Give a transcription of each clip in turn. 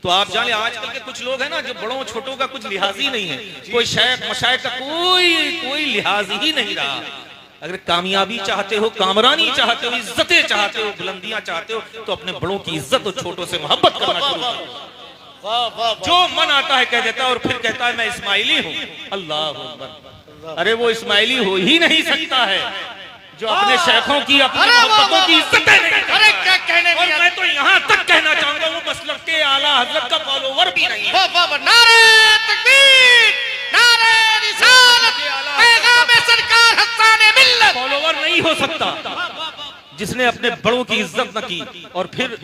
तो आप जाने आजकल के कुछ लोग हैं ना जो बड़ों छोटों का कुछ लिहाज ही नहीं है, कोई शेख मशाइख का कोई लिहाज ही नहीं रहा। अगर कामयाबी चाहते हो, कामरानी चाहते हो, इज्जतें चाहते हो, बुलंदियां चाहते हो, तो अपने बड़ों की इज्जत और छोटों से मोहब्बत करना शुरू करो। जो मन आता है कह देता है और फिर कहता है मैं इस्माइली हूं। अल्लाह अकबर। अरे वो इस्माइली हो ही नहीं सकता है जो अपने शेखों की, अपनी मोहब्बतों की इज्जत नहीं करता। अरे क्या कहने, और मैं तो यहाँ तक कहना चाहूंगा वो मसलक के आला हजरत का फॉलोवर भी नहीं है। नारे तकबीर, नारे रिसालत, पैगाम सरकार हस्साने मिल्लत। फॉलोवर नहीं हो सकता जिसने अपने बड़ों की इज्जत न की और फिर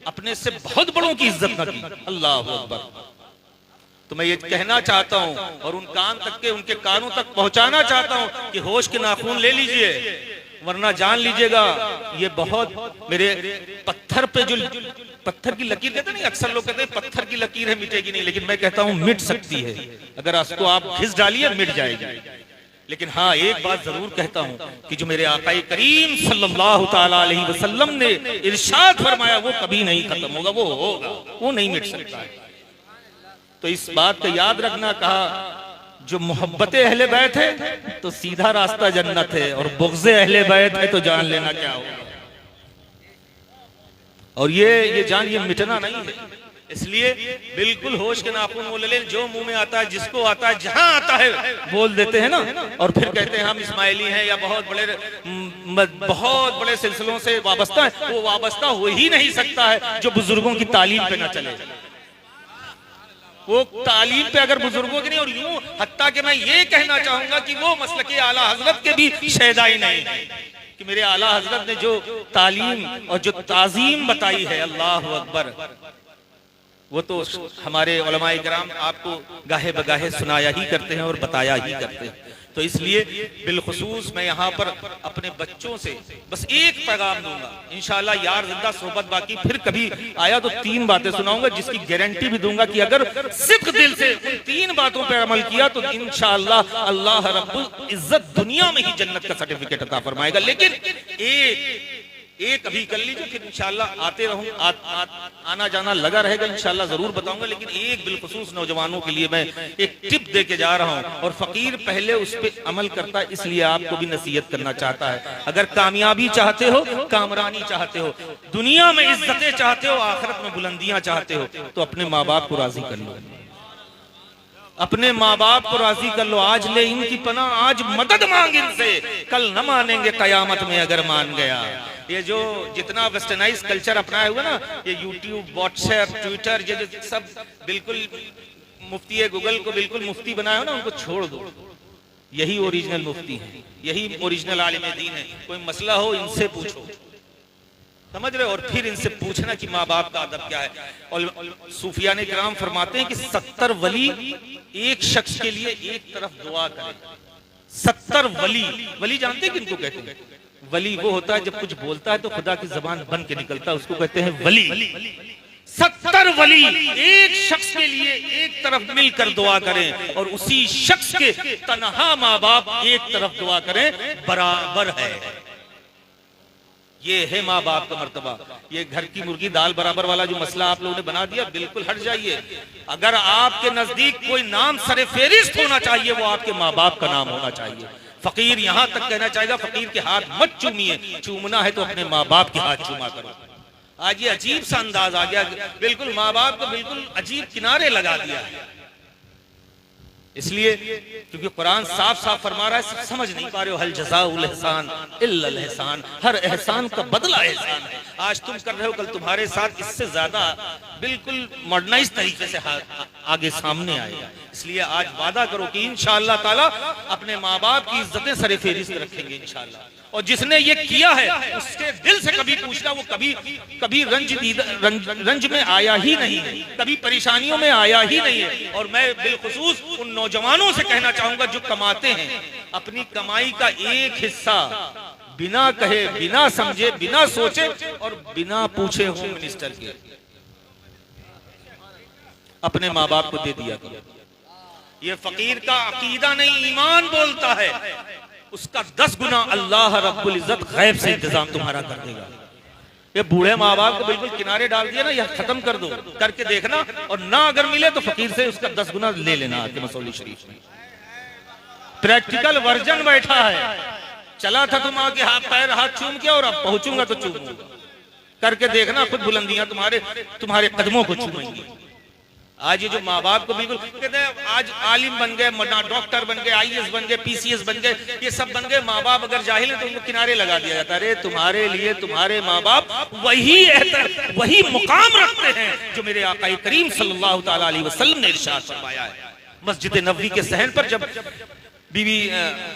अपने से बहुत बड़ों की इज्जत न की। अल्लाह अकबर। तो मैं ये कहना चाहता हूं और उन कान तक के, उनके कानों तक पहुंचाना चाहता हूं कि होश के नाखून ले लीजिए, वरना जान लीजिएगा ये बहुत मेरे पत्थर पे जो पत्थर की लकीर कहते नहीं, अक्सर लोग कहते हैं पत्थर की लकीर है मिटेगी नहीं, लेकिन मैं कहता हूं मिट सकती है। अगर उसको आप घिस डालिए मिट जाएगी। लेकिन हाँ एक बात जरूर कहता हूं कि जो मेरे आका करीम सल्लल्लाहु ताला अलैहि वसल्लम ने इरशाद फरमाया वो कभी नहीं खत्म होगा, वो होगा, वो नहीं मिट सकता है। तो इस बात को याद रखना, कहा जो मोहब्बत अहले बैत है तो सीधा रास्ता जन्नत है, और बुग़्ज़ अहले बैत है तो जान लेना क्या होगा। और ये जान ये मिटना नहीं है। इसलिए बिल्कुल होश के नाखून वो ले लें, जो मुंह में आता है, जिसको आता है, जहां आता है बोल देते हैं ना, और फिर कहते हैं हम इस्माइली हैं या बहुत बड़े सिलसिलों से वाबस्ता है। वो वाबस्ता हो ही नहीं सकता है जो बुजुर्गों की तालीम पे ना चले। वो तालीम पे अगर बुजुर्गों की नहीं, और यूं हत्ता कि मैं ये कहना चाहूंगा कि वो मसलके आला हजरत के भी शहदाई नहीं कि मेरे आला हजरत ने जो तालीम और जो ताजीम बताई है, अल्लाह अकबर, वो तो हमारे उलमाए किराम आपको गाहे बगाहे सुनाया ही करते हैं और बताया ही करते हैं। तो इसलिए बिलखुसूस मैं यहाँ पर अपने बच्चों से बस एक पैगाम दूंगा, इंशाअल्लाह यार जिंदा सोहबत बाकी, फिर कभी आया तो 3 बातें सुनाऊंगा जिसकी गारंटी भी दूंगा कि अगर सिर्फ दिल से उन 3 बातों पर अमल किया तो इंशाअल्लाह अल्लाह रब्बुल इज्जत दुनिया में ही जन्नत का सर्टिफिकेट अता फरमाएगा। लेकिन एक अभी कर लीजिए, फिर इंशाअल्लाह आते रहूं, आना जाना लगा रहेगा, इंशाअल्लाह जरूर बताऊंगा। लेकिन एक बिलखुसूस नौजवानों के लिए मैं एक टिप दे के जा रहा हूं, और फकीर पहले उस पर अमल करता है, इसलिए आपको भी नसीहत करना चाहता है। अगर कामयाबी चाहते हो, कामरानी चाहते हो, दुनिया में इज्जतें चाहते हो, आखिरत में बुलंदियां चाहते हो, तो अपने माँ बाप को राजी कर लो, अपने माँ बाप को राजी कर लो। आज ले इनकी पनाह, आज मदद मांग इनसे, कल न मानेंगे कयामत में अगर मान गया। ये जो जितना वेस्टर्नाइज कल्चर अपनाया हुआ ना, ये यूट्यूब, व्हाट्सएप, ट्विटर, ये जो सब बिल्कुल मुफ्ती गूगल को बिल्कुल मुफ्ती बनाया हो ना, उनको छोड़ दो। यही ओरिजिनल मुफ्ती है, यही ओरिजिनल आलिम दीन है। कोई मसला हो इनसे पूछो, समझ रहे हो, और फिर इनसे पूछना कि माँ बाप का अदब क्या है। और सूफिया ने किराम फरमाते हैं कि 70 वली एक शख्स के लिए एक तरफ दुआ करे। 70 वली जानते हैं किनको कहते हैं? वली वो होता है जब कुछ बोलता है तो खुदा की जबान बन के निकलता है, उसको कहते हैं वली। 70 वली एक शख्स के लिए एक तरफ मिलकर दुआ करें, और उसी शख्स के तन्हा माँ बाप एक तरफ दुआ करें, बराबर है। ये है माँ बाप का मर्तबा। ये घर की मुर्गी दाल बराबर वाला जो मसला आप लोगों ने बना दिया, बिल्कुल हट जाइए। अगर आपके नजदीक कोई नाम सरे फेरिस्त होना चाहिए, वो आपके माँ बाप का नाम होना चाहिए। फकीर यहां तक कहना चाहेगा, फकीर के हाथ मत चूमिए, चूमना है तो अपने माँ बाप के हाथ चूमा करो। आज ये अजीब सा अंदाज आ गया, बिल्कुल माँ बाप को बिल्कुल अजीब किनारे लगा दिया है। इसलिए क्योंकि कुरान साफ साफ फरमा रहा है, सब समझ नहीं पा रहे हो, हल जज़ाउल एहसान इल्लल एहसान, हर एहसान का बदला एहसान है। आज तुम कर रहे हो, कल तुम्हारे साथ इससे ज्यादा बिल्कुल मॉडर्नाइज तरीके से आगे सामने आएगा। इसलिए आज वादा करो कि इंशाअल्लाह ताला अपने माँ बाप की इज्जतें सरे फेरिस्त रखेंगे इंशाअल्लाह। और जिसने ये किया है उसके दिल से कभी पूछना, वो कभी रंज में आया ही नहीं है, कभी परेशानियों में आया ही नहीं है। और मैं बिलखुसूस उन नौजवानों से कहना चाहूंगा जो कमाते हैं, अपनी कमाई का एक हिस्सा बिना कहे, बिना समझे, बिना सोचे और बिना पूछे होम मिनिस्टर के अपने माँ बाप को दे दिया करो। ये फकीर का अकीदा नहीं, ईमान बोलता है, उसका 10 गुना अल्लाह रब्बुल इज्जत गैब से इंतजाम तुम्हारा कर देगा। ये बूढ़े माँ बाप को बिल्कुल किनारे डाल दिया ना, यह खत्म कर दो, करके देखना, और ना अगर मिले तो फकीर से उसका 10 गुना ले लेना आके मसौली शरीफ में। प्रैक्टिकल वर्जन बैठा है, चला था तुम आके हाथ पैर हाथ चूम के, और अब पहुंचूंगा तो चूमूंगा, करके देखना खुद बुलंदियां तुम्हारे कदमों को चूमेंगी। आज ये जो माँ बाप को बिल्कुल कहते हैं, आज आलिम बन गए, डॉक्टर बन गए, IAS बन गए, PCS बन गए, ये सब बन गए, माँ बाप अगर जाहिल है तो उनको किनारे लगा दिया जाता है। अरे तुम्हारे लिए तुम्हारे माँ बाप वही मुकाम रखते हैं जो मेरे आका करीम सल्लल्लाहु ताला अलैहि वसल्लम ने इरशाद फरमाया है। मस्जिद नबवी के सहन पर जब बीबी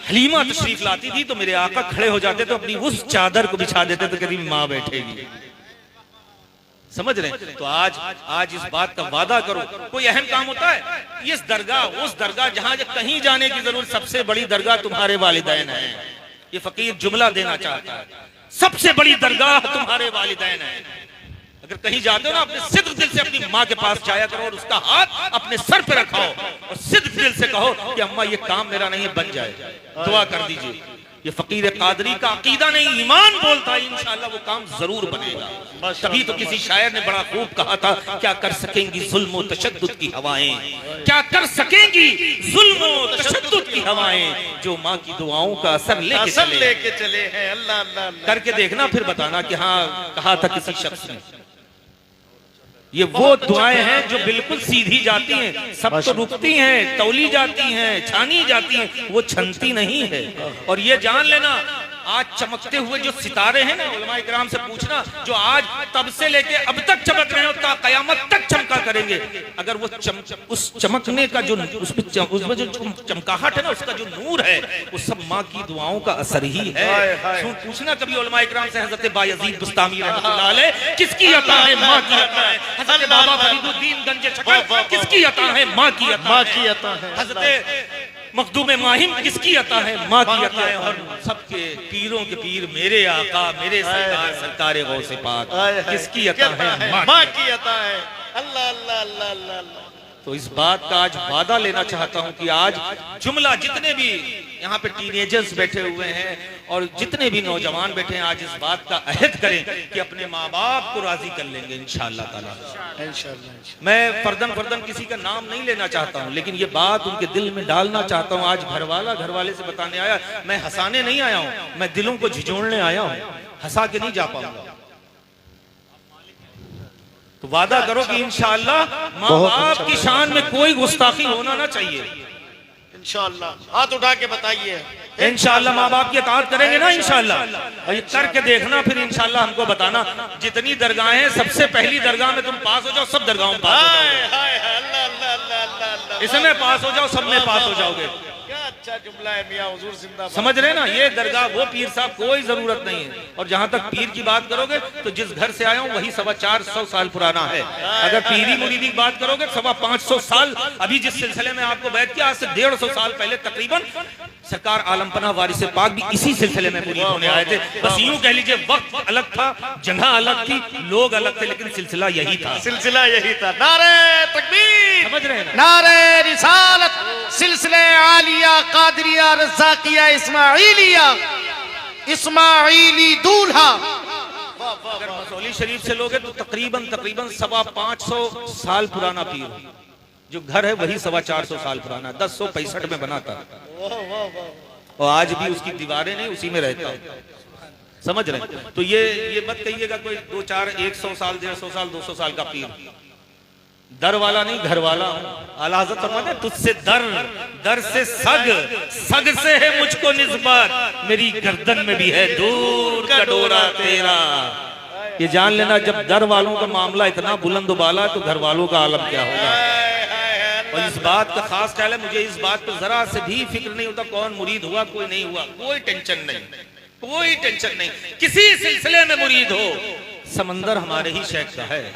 हलीमा तशरीफ लाती थी तो मेरे आका खड़े हो जाते तो अपनी उस चादर को बिछा देते तो करीब माँ बैठेगी। समझ रहे हैं? तो आज इस बात का वादा करो, कोई अहम काम होता है, इस दरगाह उस दरगाह जहां कहीं जाने की जरूरत, सबसे बड़ी दरगाह तुम्हारे वालिदैन है। ये फकीर जुमला देना चाहता है, सबसे बड़ी दरगाह तुम्हारे वालिदैन है। अगर कहीं जाते हो ना, अपने सिद्ध दिल से अपनी माँ के पास जाया करो और उसका हाथ अपने सर पे रखाओ और सिद्ध दिल से कहो कि अम्मा ये काम मेरा नहीं है, बन जाए, दुआ कर दीजिए। ये फकीर कादरी का अकीदा नहीं, ईमान बोलता है, इंशाअल्लाह वो काम जरूर बनेगा। तभी तो किसी शायर ने बड़ा खूब कहा था, क्या कर सकेंगी जुल्म व तशद्दुद की हवाएं, क्या कर सकेंगी जुल्म व तशद्दुद की हवाएं, जो माँ की दुआओं का असर लेके चले हैं। अल्लाह अल्लाह करके देखना, फिर बताना कि हाँ कहा था किसी शख्स ने। ये वो दुआएं हैं जो बिल्कुल सीधी जाती हैं, सब तो रुकती हैं, तौली जाती हैं, छानी जाती हैं, वो छनती नहीं है। और ये जान लेना, आज चमकते हुए जो सितारे हैं ना, उलमाए किराम से पूछना, जो आज तब से लेके अब तक चमक रहे हो, कयामत तक चमका करेंगे, अगर वो उस चमकने का जो उसमें जो चमकाहट है ना, उसका जो नूर है, वो सब माँ की दुआओं का असर ही है। पूछना कभी उलमाए किराम से, हजरत बायजीद बुस्तामी रहमतुल्लाह अलैह किसकी अता है? माँ की अता है। हजरत बाबा फरीदुद्दीन गंजे छकर किसकी अता है? माँ की अता है। हजरत मखदूम माहिम किसकी अता है? माँ की अता है। और सबके पीरों के पीर मेरे आका मेरे सरकार सरकार गौसे पाक किसकी अता है? माँ की अता है। अल्लाह अल्लाह अल्लाह अल्लाह। तो इस बात का आज वादा लेना चाहता हूं कि आज जुमला जितने भी यहाँ पे टीनेजर्स बैठे हुए हैं और जितने भी नौजवान बैठे हैं, आज इस बात का अहद करें कि अपने माँ बाप को राजी कर लेंगे इंशाअल्लाह ताला। इंशाअल्लाह। मैं फर्दन किसी का नाम नहीं लेना चाहता हूँ, लेकिन ये बात उनके दिल में डालना चाहता हूँ। आज घर वाले से बताने आया, मैं हंसाने नहीं आया हूँ, मैं दिलों को झिझोड़ने आया हूँ, हंसा के नहीं जा पाऊंगा। तो वादा करो कि इंशाअल्लाह माँ बाप की शान में कोई गुस्ताखी होना ना चाहिए। इंशाअल्लाह हाथ उठा के बताइए, इंशाअल्लाह माँ बाप की अताअत करेंगे ना इंशाअल्लाह। और ये करके देखना, फिर इंशाअल्लाह हमको बताना। जितनी दरगाहें, सबसे पहली दरगाह में तुम पास हो जाओ, सब दरगाहों में पास हो जाओगे। इसमें पास हो जाओ, सब में पास हो जाओगे। क्या अच्छा जुमला है मियां हुजूर जिंदाबाद। समझ रहे ना, ये दरगाह वो पीर साहब कोई जरूरत नहीं है। और जहां तक पीर की बात करोगे तो जिस घर से आया हूं वही 450 साल पुराना है। अगर पीरी मुरीदी की बात करोगे 550 साल, अभी जिस सिलसिले में आपको बैठ किया, आज से 150 साल पहले तकरीबन सरकार आलमपना वारिस पाक भी इसी सिलसिले में मुरीद होने आए थे। बस यूं कह लीजिए, वक्त अलग था, जगह अलग थी, लोग अलग थे, लेकिन सिलसिला यही था। नारे तकबीर, समझ रहे हैं? नारे रिसालत, सिलसिले आलिया कादरिया रज़ाकिया इस्माइली दूल्हा। अगर मसौली शरीफ से लोगे तो तकरीबन 550 साल पुराना पीर, जो घर है वही 425 साल पुराना, 1065 में बना था। और आज भी उसकी दीवारें नहीं, उसी में रहता है। समझ रहे हैं? तो ये मत कहिएगा कोई 2 4 100 साल 150 साल 200 साल का पीर, दर वाला नहीं, घर वाला। आला हज़रत फरमाते हैं, तुझसे दर से सग से है मुझको निस्बत, मेरी गर्दन में भी है दूर का डोरा तेरा। ये जान लेना, जब दर वालों का मामला इतना बुलंद उबाला तो घर वालों का आलम क्या होगा। और इस बात का खास ख्याल है, मुझे इस बात पर जरा से भी फिक्र नहीं होता कौन मुरीद हुआ कोई नहीं हुआ, कोई टेंशन नहीं, कोई टेंशन नहीं। किसी सिलसिले में मुरीद हो, समंदर हमारे ही शेख का है।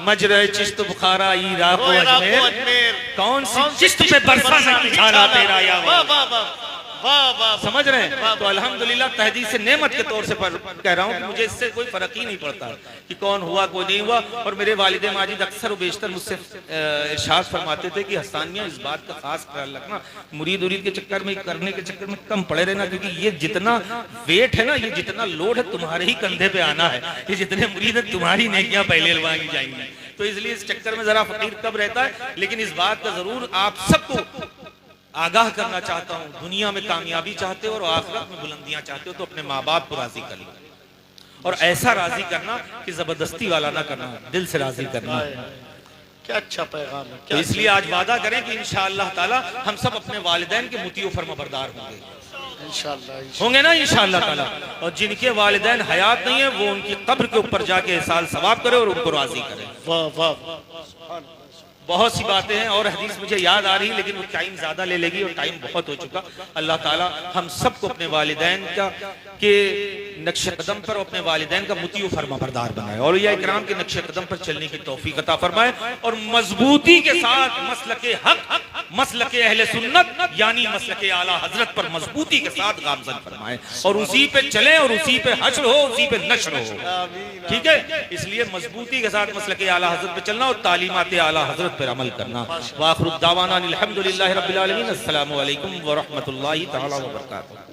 मजरे चिश्त बुखारा इराक अजमेर, कौन सी चिश्त पे बरसा नहीं जाना तेरा या वाह वाह समझ रहे हैं? तो अल्हम्दुलिल्लाह तहदीद से नेमत के तौर से कह रहा हूँ कि मुझे इससे कोई फर्क ही नहीं पड़ता कि कौन हुआ कोई नहीं हुआ। और मेरे वालिद माजिद अक्सर बेशतर मुझसे इरशाद फरमाते थे कि हसन मियां इस बात का खास ख्याल रखना, मुरीद उरीद के चक्कर में करने के चक्कर में कम पड़े रहना, क्योंकि ये जितना वेट है ना, ये जितना लोड है तुम्हारे ही कंधे पे आना है, ये जितने मुरीद है तुम्हारी नेकियां पहले मांगी जाएंगी। तो इसलिए इस चक्कर में जरा फकीर कब रहता है। लेकिन इस बात का जरूर आप सबको आगाह करना चाहता हूँ, दुनिया में कामयाबी चाहते हो और आखिरत में बुलंदियां चाहते हो तो अपने माँ बाप को राजी कर लो, और ऐसा राजी करना कि जबरदस्ती वाला ना करना, दिल से राजी करना। क्या अच्छा पैगाम है। तो इसलिए आज वादा करें कि इंशाअल्लाह ताला हम सब अपने वालिदैन के मुतीओ फरमाबरदार होंगे, इंशाअल्लाह होंगे ना इंशाअल्लाह ताला। और जिनके वालिदैन हयात नहीं है वो उनकी कब्र के ऊपर जाके साल सवाब करे और उनको राजी करे। वाह वाह। बहुत सी बातें हैं और हदीस मुझे याद आ रही है, लेकिन वो टाइम ज्यादा ले लेगी और टाइम बहुत हो चुका। अल्लाह ताला हम सबको अपने वालिदैन का के नक्शे कदम पर अपने वालिदैन का मुतीओ फरमाबरदार बनाए, और या इकराम के नक्शे कदम पर चलने की तौफीक अता फरमाए, और मजबूती के साथ मसलके हक, मसलके अहले सुन्नत यानी मसलके आला हजरत पर मजबूती के साथ गामजन फरमाए, और उसी पे चले और उसी पे हश्र हो, उसी पे नश्र हो। ठीक है, इसलिए मजबूती के साथ मसलके आला हजरत पे चलना और तालीमात आला हजरत पर अमल करना। वाखिर दावाना अल्हम्दुलिल्लाहि रब्बिल आलमीन। अस्सलामु अलैकुम व रहमतुल्लाहि तआला व बरकातहू।